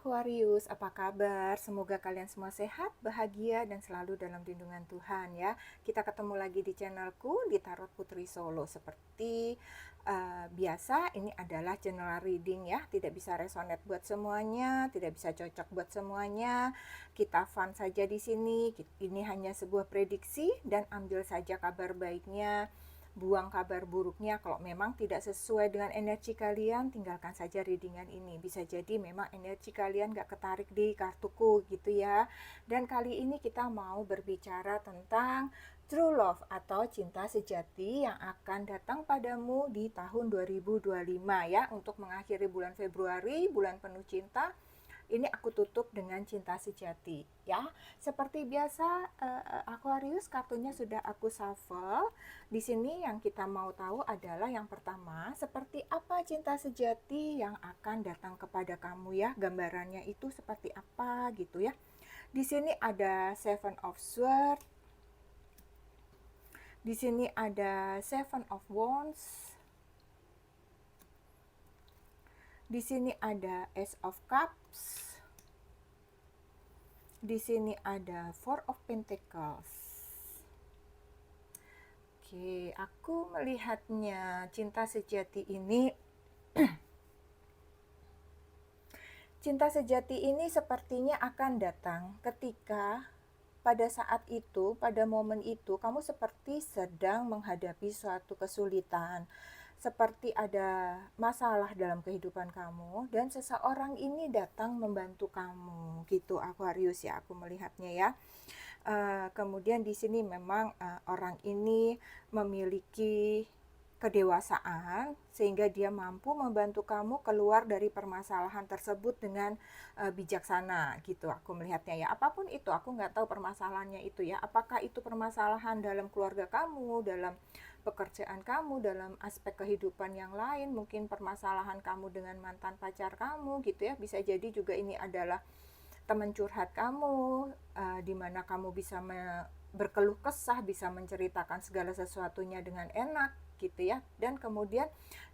Aquarius, apa kabar? Semoga kalian semua sehat, bahagia, dan selalu dalam lindungan Tuhan ya. Kita ketemu lagi di channelku di Tarot Putri Solo. Seperti biasa, ini adalah general reading ya. Tidak bisa resonate buat semuanya, tidak bisa cocok buat semuanya. Kita fun saja di sini. Ini hanya sebuah prediksi dan ambil saja kabar baiknya. Buang kabar buruknya. Kalau memang tidak sesuai dengan energi kalian, tinggalkan saja readingan ini. Bisa jadi memang energi kalian gak ketarik di kartuku gitu ya. Dan kali ini kita mau berbicara tentang true love atau cinta sejati yang akan datang padamu di tahun 2025 ya. Untuk mengakhiri bulan Februari, bulan penuh cinta. Ini aku tutup dengan cinta sejati ya. Seperti biasa, Aquarius kartunya sudah aku shuffle. Di sini yang kita mau tahu adalah yang pertama, seperti apa cinta sejati yang akan datang kepada kamu ya. Gambarannya itu seperti apa gitu ya. Di sini ada Seven of Swords. Di sini ada Seven of Wands. Di sini ada Ace of Cups. Di sini ada Four of Pentacles. Oke, aku melihatnya cinta sejati ini cinta sejati ini sepertinya akan datang ketika pada saat itu, pada momen itu, kamu seperti sedang menghadapi suatu kesulitan, seperti ada masalah dalam kehidupan kamu, dan seseorang ini datang membantu kamu, gitu Aquarius ya, aku melihatnya ya. Kemudian di sini memang orang ini memiliki kedewasaan sehingga dia mampu membantu kamu keluar dari permasalahan tersebut dengan bijaksana gitu aku melihatnya ya. Apapun itu, aku nggak tahu permasalahannya itu ya, apakah itu permasalahan dalam keluarga kamu, dalam pekerjaan kamu, dalam aspek kehidupan yang lain, mungkin permasalahan kamu dengan mantan pacar kamu gitu ya. Bisa jadi juga ini adalah teman curhat kamu, di mana kamu bisa berkeluh kesah, bisa menceritakan segala sesuatunya dengan enak gitu ya, dan kemudian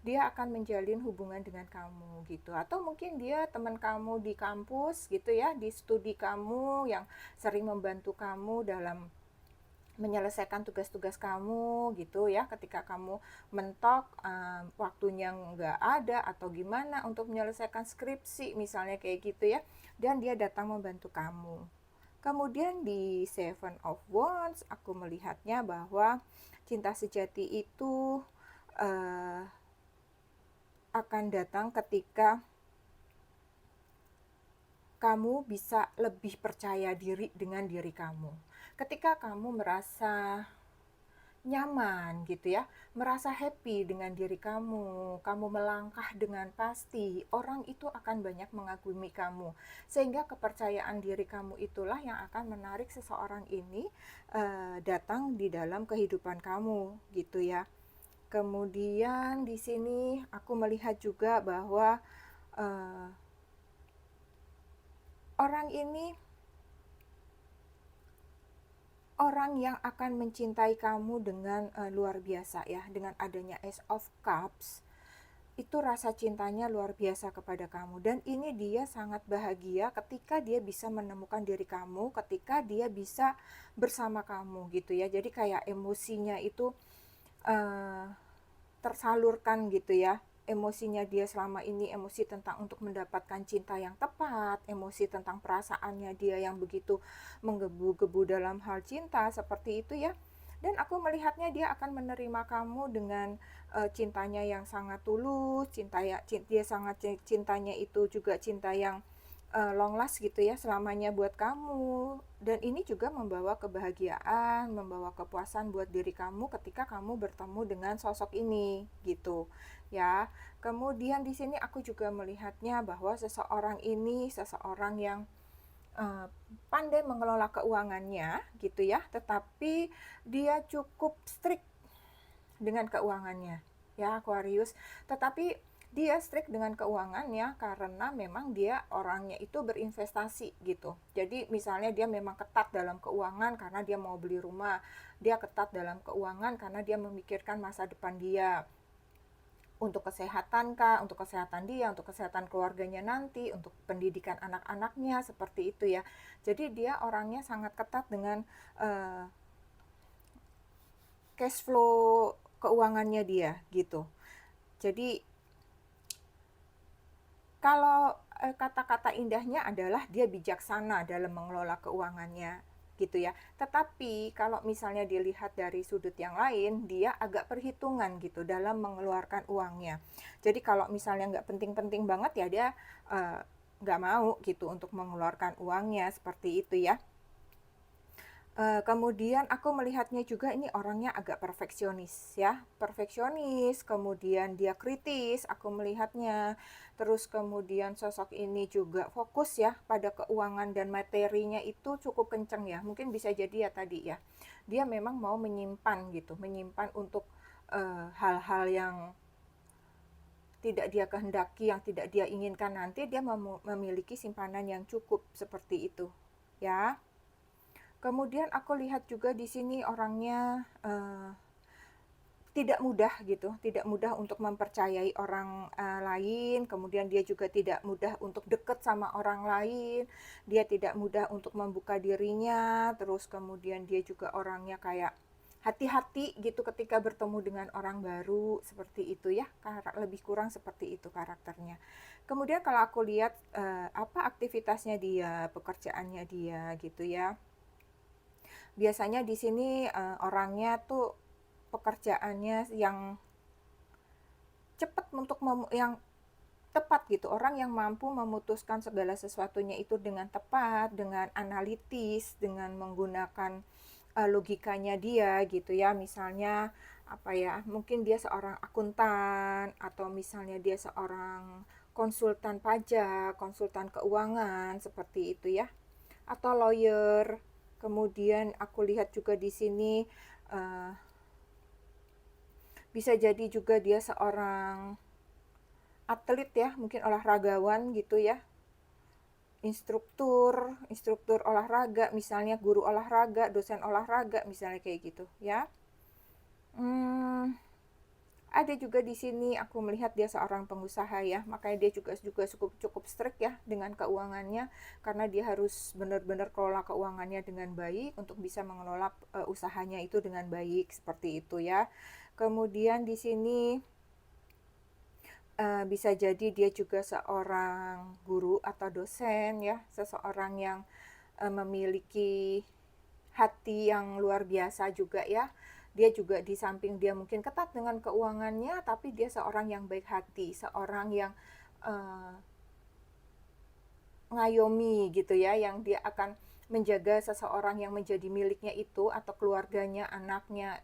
dia akan menjalin hubungan dengan kamu gitu, atau mungkin dia teman kamu di kampus gitu ya, di studi kamu yang sering membantu kamu dalam menyelesaikan tugas-tugas kamu gitu ya, ketika kamu mentok waktunya nggak ada atau gimana untuk menyelesaikan skripsi misalnya kayak gitu ya, dan dia datang membantu kamu. Kemudian di Seven of Wands aku melihatnya bahwa cinta sejati itu akan datang ketika kamu bisa lebih percaya diri dengan diri kamu. Ketika kamu merasa nyaman gitu ya, merasa happy dengan diri kamu, kamu melangkah dengan pasti, orang itu akan banyak mengagumi kamu, sehingga kepercayaan diri kamu itulah yang akan menarik seseorang ini datang di dalam kehidupan kamu gitu ya. Kemudian di sini aku melihat juga bahwa orang ini orang yang akan mencintai kamu dengan luar biasa ya, dengan adanya Ace of Cups. Itu rasa cintanya luar biasa kepada kamu, dan ini dia sangat bahagia ketika dia bisa menemukan diri kamu, ketika dia bisa bersama kamu gitu ya. Jadi kayak emosinya itu tersalurkan gitu ya. Emosinya dia selama ini emosi tentang untuk mendapatkan cinta yang tepat, emosi tentang perasaannya dia yang begitu menggebu-gebu dalam hal cinta seperti itu ya. Dan aku melihatnya dia akan menerima kamu dengan cintanya yang sangat tulus, dia sangat cintanya itu juga cinta yang long last gitu ya, selamanya buat kamu. Dan ini juga membawa kebahagiaan, membawa kepuasan buat diri kamu ketika kamu bertemu dengan sosok ini gitu ya. Kemudian di sini aku juga melihatnya bahwa seseorang ini seseorang yang pandai mengelola keuangannya gitu ya, tetapi dia cukup strict dengan keuangannya ya Aquarius. Tetapi dia strict dengan keuangannya karena memang dia orangnya itu berinvestasi gitu. Jadi misalnya dia memang ketat dalam keuangan karena dia mau beli rumah, dia ketat dalam keuangan karena dia memikirkan masa depan dia Untuk kesehatan kah, untuk kesehatan dia, untuk kesehatan keluarganya nanti, untuk pendidikan anak-anaknya, seperti itu ya. Jadi dia orangnya sangat ketat dengan cash flow keuangannya dia gitu. Jadi kalau kata-kata indahnya adalah dia bijaksana dalam mengelola keuangannya gitu ya. Tetapi kalau misalnya dilihat dari sudut yang lain, dia agak perhitungan gitu dalam mengeluarkan uangnya. Jadi kalau misalnya nggak penting-penting banget ya dia nggak mau gitu untuk mengeluarkan uangnya seperti itu ya. Kemudian aku melihatnya juga ini orangnya agak perfeksionis ya, perfeksionis, kemudian dia kritis, aku melihatnya. Terus kemudian sosok ini juga fokus ya pada keuangan dan materinya itu cukup kenceng ya. Mungkin bisa jadi ya tadi ya, dia memang mau menyimpan gitu, menyimpan untuk hal-hal yang tidak dia kehendaki, yang tidak dia inginkan nanti, dia memiliki simpanan yang cukup seperti itu ya. Kemudian aku lihat juga di sini orangnya tidak mudah gitu, tidak mudah untuk mempercayai orang lain, kemudian dia juga tidak mudah untuk dekat sama orang lain, dia tidak mudah untuk membuka dirinya, terus kemudian dia juga orangnya kayak hati-hati gitu ketika bertemu dengan orang baru, seperti itu ya, lebih kurang seperti itu karakternya. Kemudian kalau aku lihat apa aktivitasnya dia, pekerjaannya dia gitu ya. Biasanya di sini orangnya tuh pekerjaannya yang cepat untuk yang tepat gitu. Orang yang mampu memutuskan segala sesuatunya itu dengan tepat, dengan analitis, dengan menggunakan logikanya dia gitu ya. Misalnya apa ya? Mungkin dia seorang akuntan atau misalnya dia seorang konsultan pajak, konsultan keuangan seperti itu ya. Atau lawyer. Kemudian aku lihat juga di sini uh, bisa jadi juga dia seorang atlet ya, mungkin olahragawan gitu ya. Instruktur olahraga, misalnya guru olahraga, dosen olahraga, misalnya kayak gitu ya. Hmm, ada juga di sini aku melihat dia seorang pengusaha ya, makanya dia juga cukup strict ya dengan keuangannya karena dia harus benar-benar kelola keuangannya dengan baik untuk bisa mengelola usahanya itu dengan baik seperti itu ya. Kemudian di sini bisa jadi dia juga seorang guru atau dosen ya, seseorang yang memiliki hati yang luar biasa juga ya. Dia juga di samping dia mungkin ketat dengan keuangannya, tapi dia seorang yang baik hati, seorang yang uh, ngayomi gitu ya, yang dia akan menjaga seseorang yang menjadi miliknya itu atau keluarganya, anaknya,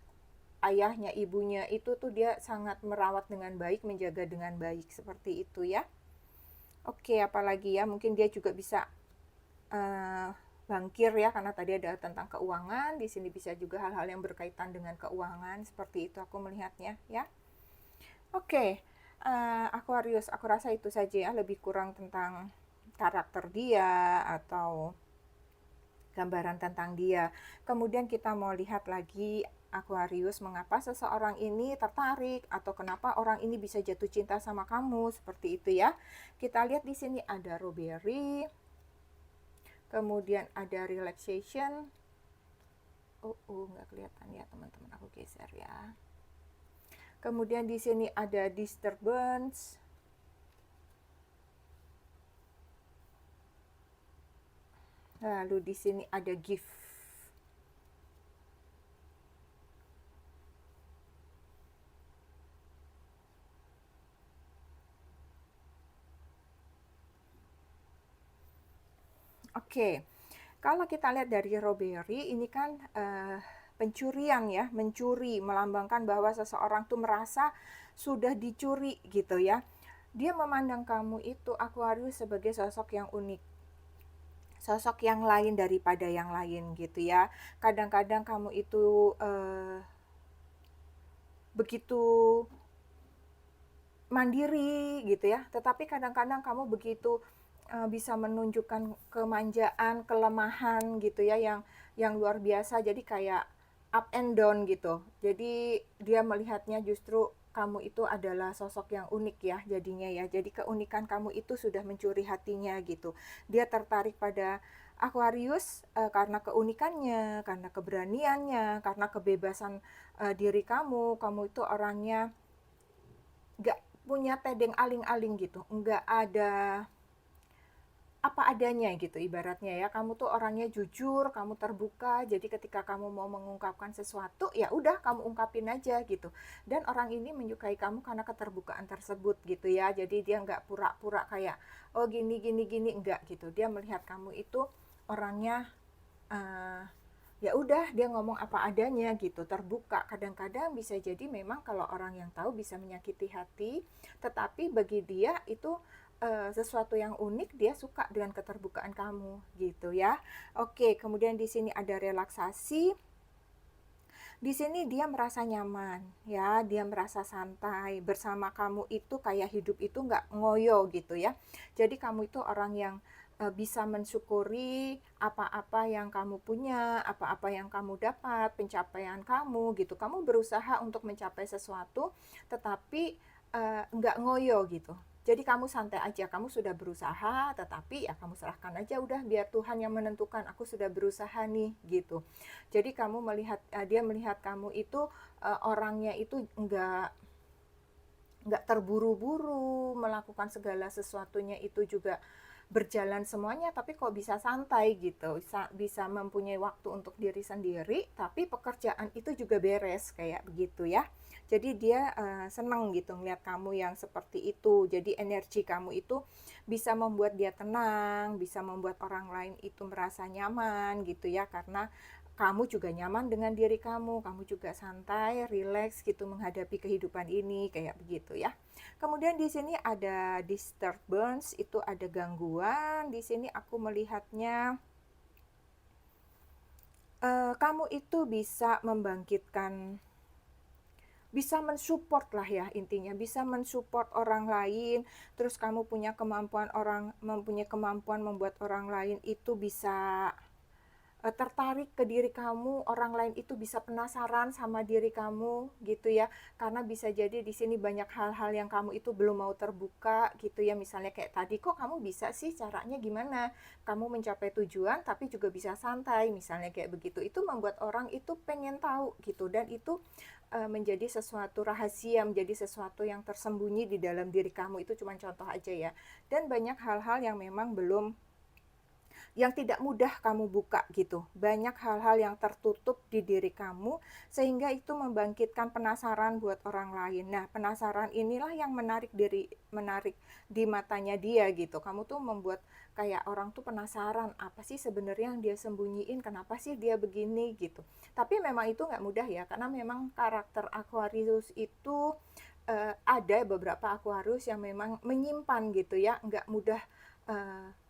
ayahnya, ibunya itu tuh dia sangat merawat dengan baik, menjaga dengan baik seperti itu ya. Oke, apalagi ya, mungkin dia juga bisa uh, bangkir ya karena tadi ada tentang keuangan, di sini bisa juga hal-hal yang berkaitan dengan keuangan seperti itu aku melihatnya ya. Oke, Aquarius, aku rasa itu saja ya, lebih kurang tentang karakter dia atau gambaran tentang dia. Kemudian kita mau lihat lagi Aquarius, mengapa seseorang ini tertarik atau kenapa orang ini bisa jatuh cinta sama kamu seperti itu ya. Kita lihat di sini ada Robbery, kemudian ada Relaxation. Nggak kelihatan ya teman-teman, aku geser ya. Kemudian di sini ada Disturbance. Lalu di sini ada Gift. Oke, kalau kita lihat dari Robbery ini kan pencurian ya, mencuri, melambangkan bahwa seseorang tuh merasa sudah dicuri gitu ya. Dia memandang kamu itu Aquarius sebagai sosok yang unik, sosok yang lain daripada yang lain gitu ya. Kadang-kadang kamu itu begitu mandiri gitu ya, tetapi kadang-kadang kamu begitu bisa menunjukkan kemanjaan, kelemahan gitu ya yang luar biasa. Jadi kayak up and down gitu. Jadi dia melihatnya justru kamu itu adalah sosok yang unik ya jadinya ya. Jadi keunikan kamu itu sudah mencuri hatinya gitu. Dia tertarik pada Aquarius karena keunikannya, karena keberaniannya, karena kebebasan diri kamu. Kamu itu orangnya nggak punya tedeng aling-aling gitu, nggak ada apa adanya gitu ibaratnya ya. Kamu tuh orangnya jujur, kamu terbuka. Jadi ketika kamu mau mengungkapkan sesuatu, ya udah kamu ungkapin aja gitu. Dan orang ini menyukai kamu karena keterbukaan tersebut gitu ya. Jadi dia nggak pura-pura kayak oh gini gini gini enggak gitu. Dia melihat kamu itu orangnya uh, ya udah dia ngomong apa adanya gitu, terbuka. Kadang-kadang bisa jadi memang kalau orang yang tahu bisa menyakiti hati, tetapi bagi dia itu sesuatu yang unik, dia suka dengan keterbukaan kamu gitu ya. Oke, kemudian di sini ada relaksasi. Di sini dia merasa nyaman ya, dia merasa santai bersama kamu, itu kayak hidup itu nggak ngoyo gitu ya. Jadi kamu itu orang yang bisa mensyukuri apa-apa yang kamu punya, apa-apa yang kamu dapat, pencapaian kamu gitu. Kamu berusaha untuk mencapai sesuatu, tetapi nggak ngoyo gitu. Jadi kamu santai aja, kamu sudah berusaha, tetapi ya kamu serahkan aja udah biar Tuhan yang menentukan. Aku sudah berusaha nih gitu. Jadi kamu melihat dia melihat kamu itu orangnya itu nggak terburu-buru melakukan segala sesuatunya, itu juga berjalan semuanya, tapi kok bisa santai gitu, bisa mempunyai waktu untuk diri sendiri, tapi pekerjaan itu juga beres kayak begitu ya. Jadi dia senang gitu ngeliat kamu yang seperti itu. Jadi energi kamu itu bisa membuat dia tenang, bisa membuat orang lain itu merasa nyaman gitu ya, karena kamu juga nyaman dengan diri kamu juga santai, rileks gitu menghadapi kehidupan ini kayak begitu ya. Kemudian di sini ada disturbance, itu ada gangguan. Di sini aku melihatnya kamu itu bisa membangkitkan, bisa mensupport lah ya intinya, bisa mensupport orang lain. Terus kamu mempunyai kemampuan membuat orang lain itu bisa tertarik ke diri kamu, orang lain itu bisa penasaran sama diri kamu gitu ya. Karena bisa jadi di sini banyak hal-hal yang kamu itu belum mau terbuka gitu ya. Misalnya kayak tadi, kok kamu bisa sih, caranya gimana? Kamu mencapai tujuan tapi juga bisa santai, misalnya kayak begitu. Itu membuat orang itu pengen tahu gitu, dan itu menjadi sesuatu rahasia, menjadi sesuatu yang tersembunyi di dalam diri kamu. Itu cuma contoh aja ya. Dan banyak hal-hal yang memang yang tidak mudah kamu buka gitu. Banyak hal-hal yang tertutup di diri kamu, sehingga itu membangkitkan penasaran buat orang lain. Nah, penasaran inilah yang menarik di matanya dia gitu. Kamu tuh membuat kayak orang tuh penasaran, apa sih sebenarnya yang dia sembunyiin, kenapa sih dia begini gitu. Tapi memang itu nggak mudah ya, karena memang karakter Aquarius itu ada beberapa Aquarius yang memang menyimpan gitu ya, nggak mudah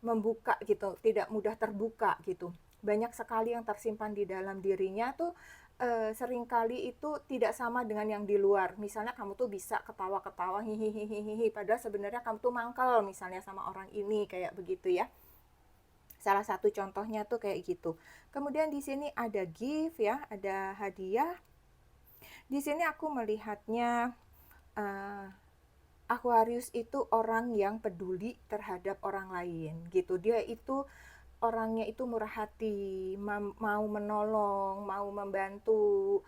membuka gitu, tidak mudah terbuka gitu. Banyak sekali yang tersimpan di dalam dirinya tuh seringkali itu tidak sama dengan yang di luar. Misalnya kamu tuh bisa ketawa-ketawa hihihihihi, padahal sebenarnya kamu tuh mangkel misalnya sama orang ini kayak begitu ya. Salah satu contohnya tuh kayak gitu. Kemudian di sini ada gift ya, ada hadiah. Di sini aku melihatnya uh, Aquarius itu orang yang peduli terhadap orang lain gitu. Dia itu orangnya itu murah hati, mau menolong, mau membantu,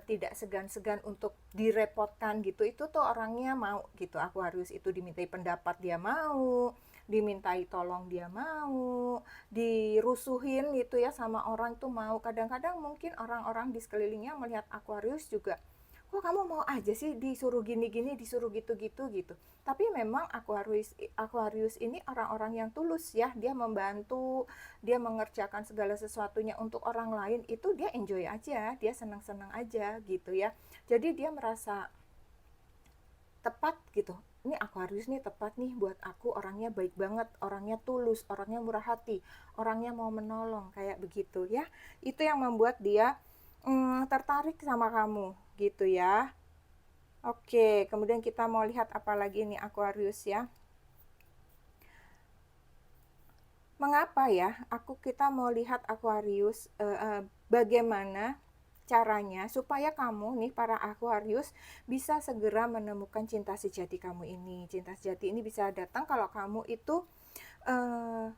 tidak segan-segan untuk direpotkan gitu. Itu tuh orangnya mau gitu. Aquarius itu dimintai pendapat dia mau, dimintai tolong dia mau, dirusuhin gitu ya sama orang tuh mau. Kadang-kadang mungkin orang-orang di sekelilingnya melihat Aquarius juga, kok kamu mau aja sih disuruh gini-gini, disuruh gitu-gitu gitu. Tapi memang Aquarius ini orang-orang yang tulus ya, dia membantu, dia mengerjakan segala sesuatunya untuk orang lain, itu dia enjoy aja, dia senang-senang aja gitu ya. Jadi dia merasa tepat gitu. Ini Aquarius nih tepat nih buat aku, orangnya baik banget, orangnya tulus, orangnya murah hati, orangnya mau menolong kayak begitu ya. Itu yang membuat dia tertarik sama kamu gitu ya. Oke, kemudian kita mau lihat apa lagi nih Aquarius ya. Mengapa ya? Kita mau lihat Aquarius bagaimana caranya supaya kamu nih para Aquarius bisa segera menemukan cinta sejati kamu ini. Cinta sejati ini bisa datang kalau kamu itu eh,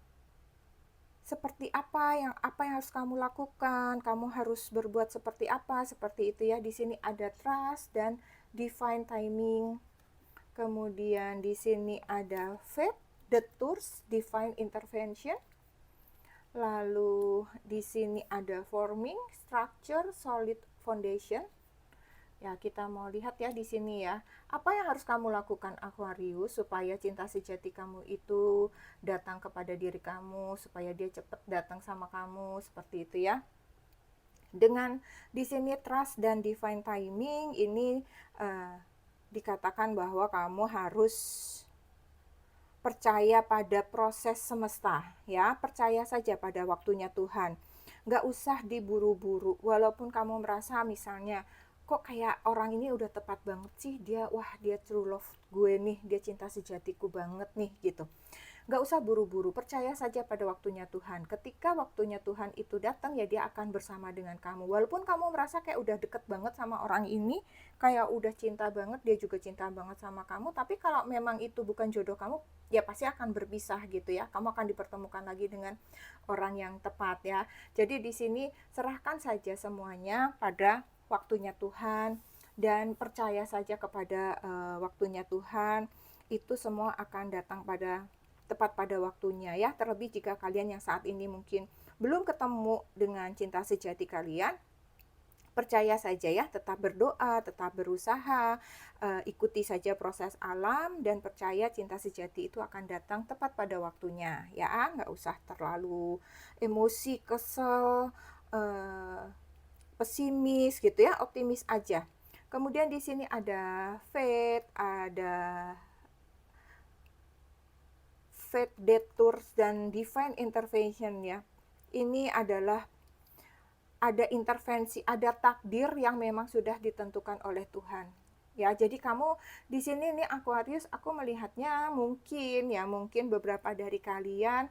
seperti apa yang harus kamu lakukan, kamu harus berbuat seperti apa, seperti itu ya. Di sini ada trust dan divine timing. Kemudian di sini ada faith, detours, divine intervention. Lalu di sini ada forming, structure, solid foundation. Ya, kita mau lihat ya di sini ya. Apa yang harus kamu lakukan Aquarius supaya cinta sejati kamu itu datang kepada diri kamu, supaya dia cepat datang sama kamu, seperti itu ya. Dengan di sini trust dan divine timing ini dikatakan bahwa kamu harus percaya pada proses semesta ya, percaya saja pada waktunya Tuhan. Nggak usah diburu-buru, walaupun kamu merasa misalnya kok kayak orang ini udah tepat banget sih, dia true love gue nih, dia cinta sejatiku banget nih gitu. Nggak usah buru-buru, percaya saja pada waktunya Tuhan. Ketika waktunya Tuhan itu datang, ya dia akan bersama dengan kamu. Walaupun kamu merasa kayak udah deket banget sama orang ini, kayak udah cinta banget, dia juga cinta banget sama kamu, tapi kalau memang itu bukan jodoh kamu, ya pasti akan berpisah gitu ya. Kamu akan dipertemukan lagi dengan orang yang tepat ya. Jadi di sini serahkan saja semuanya pada waktunya Tuhan, dan percaya saja kepada waktunya Tuhan. Itu semua akan datang tepat pada waktunya ya. Terlebih jika kalian yang saat ini mungkin belum ketemu dengan cinta sejati kalian, percaya saja ya, tetap berdoa, tetap berusaha, ikuti saja proses alam, dan percaya cinta sejati itu akan datang tepat pada waktunya ya. Nggak usah terlalu emosi, kesel, pesimis gitu ya, optimis aja. Kemudian di sini ada faith, ada faith, detours, dan divine intervention ya. Ini adalah ada intervensi, ada takdir yang memang sudah ditentukan oleh Tuhan. Ya, jadi kamu di sini nih Aquarius, aku melihatnya mungkin beberapa dari kalian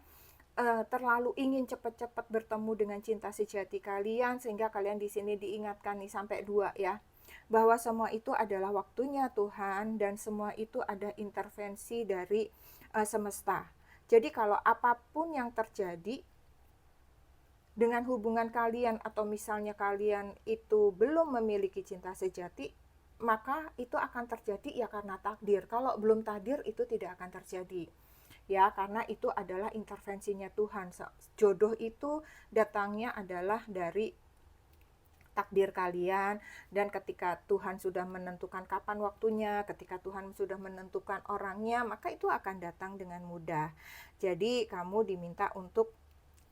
terlalu ingin cepat-cepat bertemu dengan cinta sejati kalian, sehingga kalian di sini diingatkan nih sampai 2 ya, bahwa semua itu adalah waktunya Tuhan, dan semua itu ada intervensi dari semesta. Jadi kalau apapun yang terjadi dengan hubungan kalian, atau misalnya kalian itu belum memiliki cinta sejati, maka itu akan terjadi ya karena takdir. Kalau belum takdir, itu tidak akan terjadi ya, karena itu adalah intervensinya Tuhan. Jodoh itu datangnya adalah dari takdir kalian, dan ketika Tuhan sudah menentukan kapan waktunya, ketika Tuhan sudah menentukan orangnya, maka itu akan datang dengan mudah. Jadi kamu diminta untuk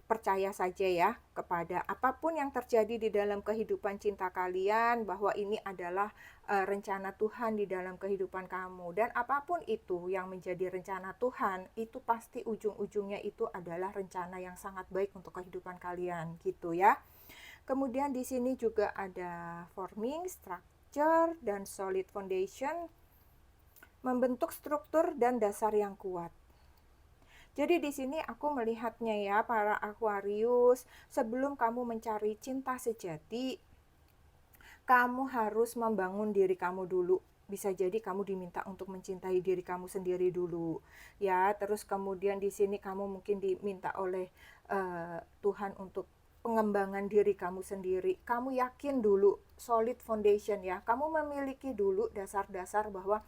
percaya saja ya kepada apapun yang terjadi di dalam kehidupan cinta kalian, bahwa ini adalah rencana Tuhan di dalam kehidupan kamu. Dan apapun itu yang menjadi rencana Tuhan, itu pasti ujung-ujungnya itu adalah rencana yang sangat baik untuk kehidupan kalian gitu ya. Kemudian di sini juga ada forming, structure, dan solid foundation, membentuk struktur dan dasar yang kuat. Jadi di sini aku melihatnya ya para Aquarius, sebelum kamu mencari cinta sejati, kamu harus membangun diri kamu dulu. Bisa jadi kamu diminta untuk mencintai diri kamu sendiri dulu ya. Terus kemudian di sini kamu mungkin diminta oleh Tuhan untuk pengembangan diri kamu sendiri. Kamu yakin dulu, solid foundation ya. Kamu memiliki dulu dasar-dasar bahwa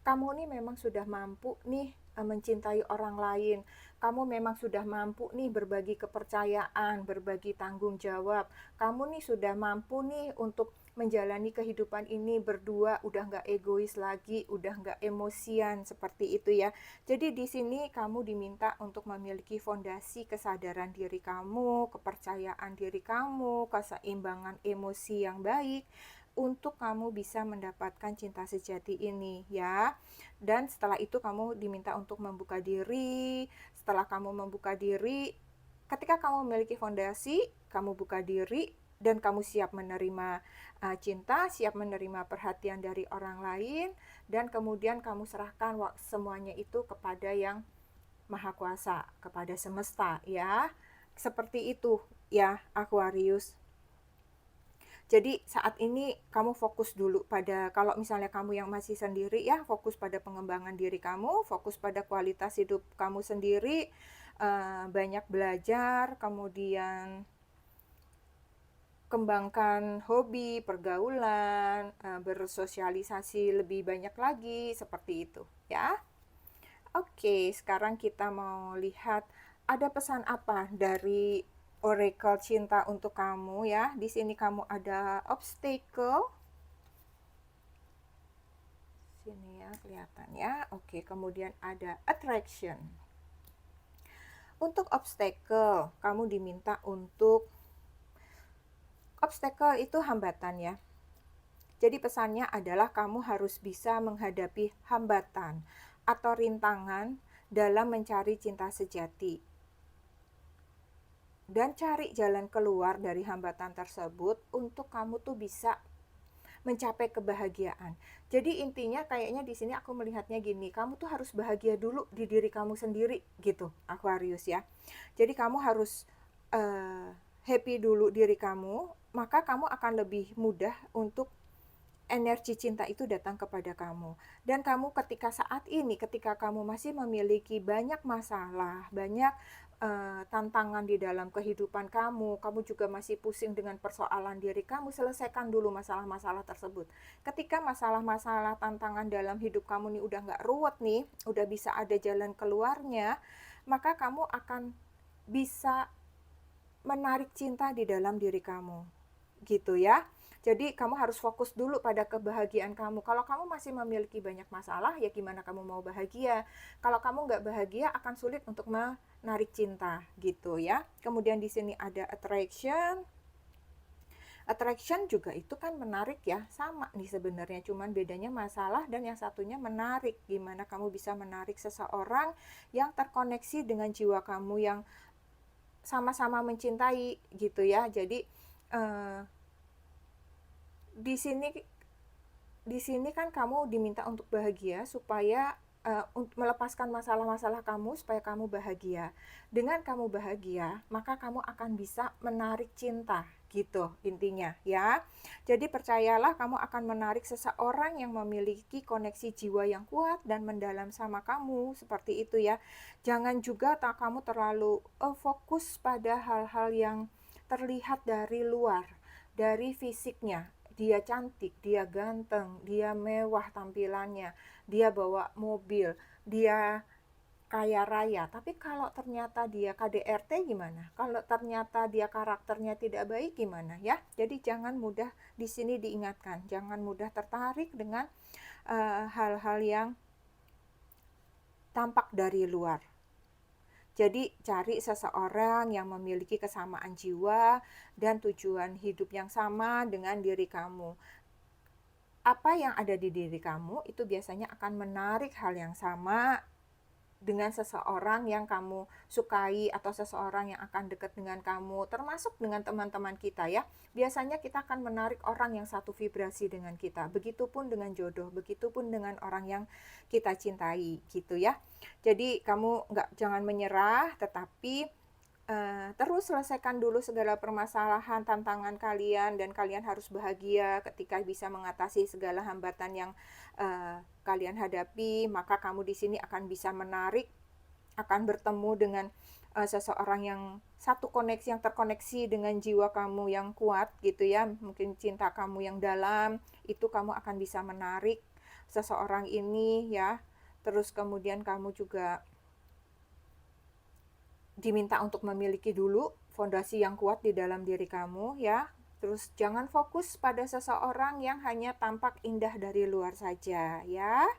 kamu ini memang sudah mampu nih mencintai orang lain. Kamu memang sudah mampu nih berbagi kepercayaan, berbagi tanggung jawab. Kamu nih sudah mampu nih untuk menjalani kehidupan ini berdua, udah nggak egois lagi, udah nggak emosian seperti itu ya. Jadi di sini kamu diminta untuk memiliki fondasi kesadaran diri kamu, kepercayaan diri kamu, keseimbangan emosi yang baik, untuk kamu bisa mendapatkan cinta sejati ini ya. Dan setelah itu kamu diminta untuk membuka diri. Setelah kamu membuka diri, ketika kamu memiliki fondasi, kamu buka diri dan kamu siap menerima cinta, siap menerima perhatian dari orang lain, dan kemudian kamu serahkan semuanya itu kepada yang Maha Kuasa, kepada semesta ya. Seperti itu ya Aquarius. Jadi saat ini kamu fokus dulu pada, kalau misalnya kamu yang masih sendiri ya, fokus pada pengembangan diri kamu, fokus pada kualitas hidup kamu sendiri, banyak belajar, kemudian kembangkan hobi, pergaulan, bersosialisasi lebih banyak lagi, seperti itu ya. Oke, sekarang kita mau lihat ada pesan apa dari Oracle Cinta untuk kamu ya. Di sini kamu ada obstacle. Sini ya, kelihatan ya. Oke, kemudian ada attraction. Untuk obstacle, kamu diminta untuk obstacle itu hambatan ya. Jadi pesannya adalah kamu harus bisa menghadapi hambatan atau rintangan dalam mencari cinta sejati. Dan cari jalan keluar dari hambatan tersebut untuk kamu tuh bisa mencapai kebahagiaan. Jadi intinya kayaknya di sini aku melihatnya gini, kamu tuh harus bahagia dulu di diri kamu sendiri gitu, Aquarius ya. Jadi kamu harus happy dulu diri kamu, maka kamu akan lebih mudah untuk energi cinta itu datang kepada kamu. Dan kamu ketika saat ini, ketika kamu masih memiliki banyak masalah, banyak tantangan di dalam kehidupan kamu, kamu juga masih pusing dengan persoalan diri kamu, selesaikan dulu masalah-masalah tersebut. Ketika masalah-masalah tantangan dalam hidup kamu nih udah nggak ruwet nih, udah bisa ada jalan keluarnya, maka kamu akan bisa menarik cinta di dalam diri kamu. Gitu ya. Jadi kamu harus fokus dulu pada kebahagiaan kamu. Kalau kamu masih memiliki banyak masalah, ya gimana kamu mau bahagia? Kalau kamu nggak bahagia, akan sulit untuk menarik cinta, gitu ya. Kemudian di sini ada attraction. Attraction juga itu kan menarik ya, sama nih sebenarnya, cuman bedanya masalah dan yang satunya menarik. Gimana kamu bisa menarik seseorang yang terkoneksi dengan jiwa kamu yang sama-sama mencintai, gitu ya. Jadi di sini kan kamu diminta untuk bahagia supaya untuk melepaskan masalah-masalah kamu supaya kamu bahagia. Dengan kamu bahagia, maka kamu akan bisa menarik cinta, gitu intinya ya. Jadi percayalah, kamu akan menarik seseorang yang memiliki koneksi jiwa yang kuat dan mendalam sama kamu, seperti itu ya. Jangan juga kamu terlalu fokus pada hal-hal yang terlihat dari luar, dari fisiknya. Dia cantik, dia ganteng, dia mewah tampilannya, dia bawa mobil, dia kaya raya. Tapi kalau ternyata dia KDRT gimana? Kalau ternyata dia karakternya tidak baik gimana ya? Jadi jangan mudah di sini diingatkan, jangan mudah tertarik dengan hal-hal yang tampak dari luar. Jadi cari seseorang yang memiliki kesamaan jiwa dan tujuan hidup yang sama dengan diri kamu. Apa yang ada di diri kamu itu biasanya akan menarik hal yang sama dengan seseorang yang kamu sukai atau seseorang yang akan dekat dengan kamu, termasuk dengan teman-teman kita ya. Biasanya kita akan menarik orang yang satu vibrasi dengan kita. Begitupun dengan jodoh, begitupun dengan orang yang kita cintai, gitu ya. Jadi kamu jangan menyerah, tetapi terus selesaikan dulu segala permasalahan, tantangan kalian, dan kalian harus bahagia ketika bisa mengatasi segala hambatan yang kalian hadapi. Maka kamu di sini akan bisa menarik, akan bertemu dengan seseorang yang satu koneksi, yang terkoneksi dengan jiwa kamu yang kuat, gitu ya. Mungkin cinta kamu yang dalam, itu kamu akan bisa menarik seseorang ini ya. Terus kemudian kamu juga diminta untuk memiliki dulu fondasi yang kuat di dalam diri kamu ya. Terus jangan fokus pada seseorang yang hanya tampak indah dari luar saja ya.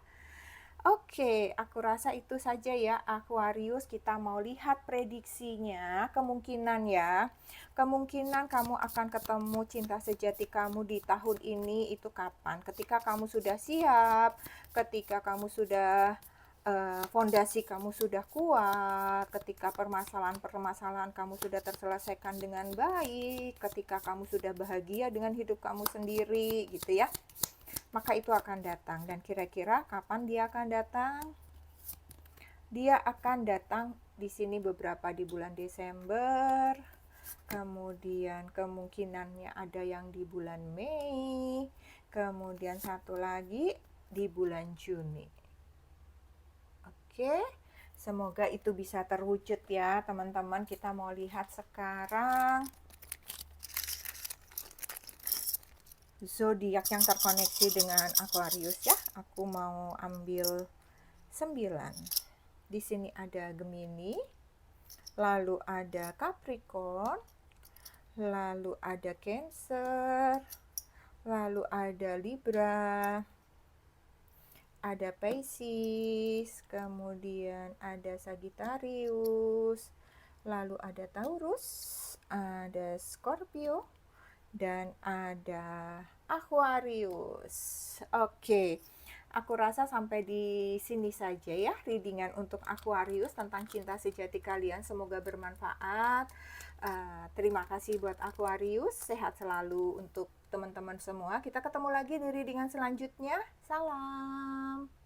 Oke, aku rasa itu saja ya Aquarius. Kita mau lihat prediksinya, kemungkinan ya. Kemungkinan kamu akan ketemu cinta sejati kamu di tahun ini itu kapan? Ketika kamu sudah siap, ketika kamu sudah fondasi kamu sudah kuat, ketika permasalahan-permasalahan kamu sudah terselesaikan dengan baik, ketika kamu sudah bahagia dengan hidup kamu sendiri, gitu ya. Maka itu akan datang. Dan kira-kira kapan dia akan datang? Dia akan datang di sini beberapa di bulan Desember, kemudian kemungkinannya ada yang di bulan Mei, kemudian satu lagi di bulan Juni. Oke, semoga itu bisa terwujud ya teman-teman. Kita mau lihat sekarang zodiak yang terkoneksi dengan Aquarius ya. Aku mau ambil 9. Di sini ada Gemini, lalu ada Capricorn, lalu ada Cancer, lalu ada Libra, ada Pisces, kemudian ada Sagittarius, lalu ada Taurus, ada Scorpio, dan ada Aquarius. Oke, aku rasa sampai di sini saja ya readingan untuk Aquarius tentang cinta sejati kalian. Semoga bermanfaat. Terima kasih buat Aquarius. Sehat selalu untuk teman-teman semua. Kita ketemu lagi di readingan selanjutnya. Salam.